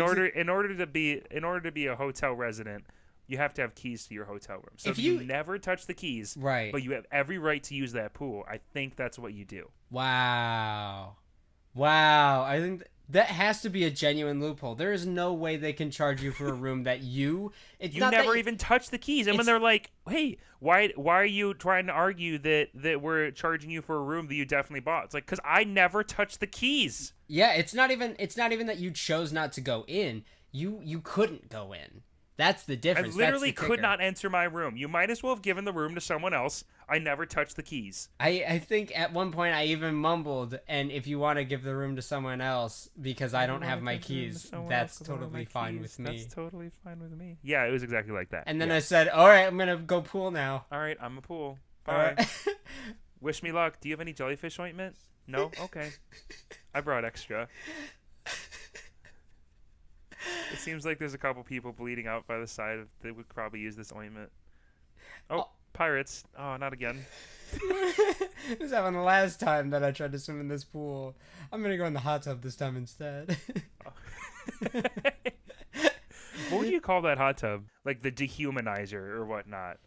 Speaker 1: order to be a hotel resident, you have to have keys to your hotel room. So if you never touch the keys, right, but you have every right to use that pool, I think that's what you do.
Speaker 2: Wow. I think that has to be a genuine loophole. There is no way they can charge you for a room that you
Speaker 1: never even touch the keys. And when they're like, "Hey, why are you trying to argue that we're charging you for a room that you definitely bought?" It's like, "Cuz I never touched the keys."
Speaker 2: Yeah, it's not even that you chose not to go in. You couldn't go in. That's the difference.
Speaker 1: I literally could not enter my room. You might as well have given the room to someone else. I never touched the keys.
Speaker 2: I think at one point I even mumbled, and if you want to give the room to someone else because I don't have my keys, that's totally fine with me.
Speaker 1: That's totally fine with me. Yeah, it was exactly like that.
Speaker 2: And then I said, all right, I'm going to go pool now.
Speaker 1: All right, I'm a pool. Bye. All right. Wish me luck. Do you have any jellyfish ointment? No? Okay. I brought extra. It seems like there's a couple people bleeding out by the side that would probably use this ointment. Oh, pirates. Oh, not again.
Speaker 2: This happened the last time that I tried to swim in this pool. I'm going to go in the hot tub this time instead.
Speaker 1: What would you call that hot tub? Like the dehumanizer or whatnot?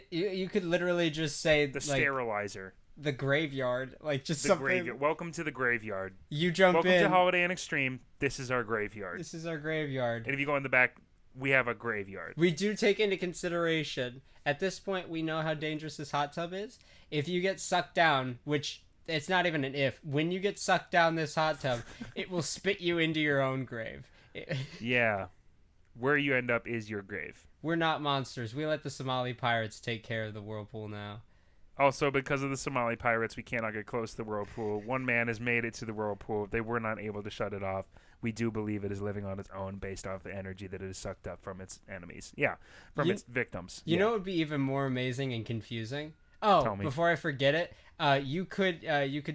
Speaker 2: You could literally just say...
Speaker 1: The sterilizer.
Speaker 2: The graveyard, just
Speaker 1: the
Speaker 2: something.
Speaker 1: Graveyard. Welcome to the graveyard.
Speaker 2: You jump
Speaker 1: Welcome
Speaker 2: in.
Speaker 1: Welcome to Holiday Inn Xtreme. This is our graveyard.
Speaker 2: This is our graveyard.
Speaker 1: And if you go in the back, we have a graveyard.
Speaker 2: We do take into consideration. At this point, we know how dangerous this hot tub is. If you get sucked down, which it's not even an if. When you get sucked down this hot tub, it will spit you into your own grave.
Speaker 1: Yeah. Where you end up is your grave.
Speaker 2: We're not monsters. We let the Somali pirates take care of the whirlpool now.
Speaker 1: Also, because of the Somali pirates, we cannot get close to the whirlpool. One man has made it to the whirlpool. They were not able to shut it off. We do believe it is living on its own based off the energy that it has sucked up from its enemies. Yeah, from its victims.
Speaker 2: You know what would be even more amazing and confusing? Oh, before I forget it, you could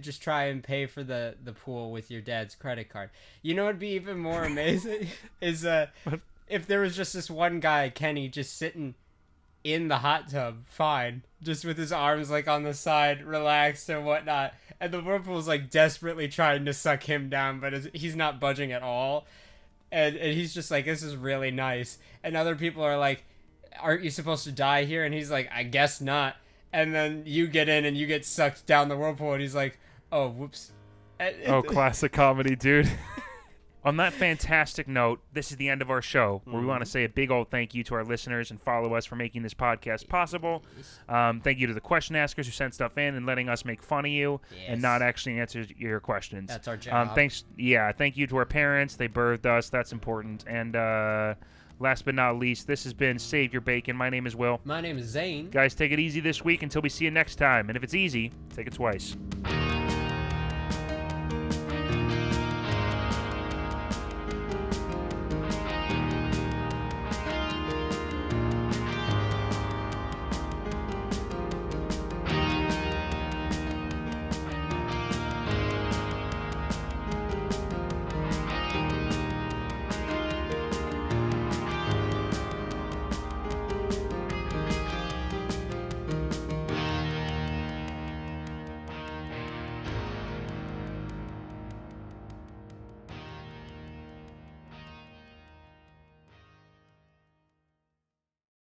Speaker 2: just try and pay for the pool with your dad's credit card. You know what would be even more amazing is if there was just this one guy, Kenny, just sitting in the hot tub, fine, just with his arms like on the side, relaxed and whatnot, and the whirlpool's like desperately trying to suck him down, but he's not budging at all, and he's just like, this is really nice, and other people are like, aren't you supposed to die here? And he's like, I guess not. And then you get in and you get sucked down the whirlpool, and he's like, oh, whoops.
Speaker 1: Oh, classic comedy, dude. On that fantastic note, this is the end of our show, where we want to say a big old thank you to our listeners and follow us for making this podcast possible. Thank you to the question askers who sent stuff in and letting us make fun of you and not actually answer your questions.
Speaker 2: That's our job.
Speaker 1: Thank you to our parents. They birthed us. That's important. And last but not least, this has been Save Your Bacon. My name is Will.
Speaker 2: My name is Zane.
Speaker 1: Guys, take it easy this week until we see you next time. And if it's easy, take it twice.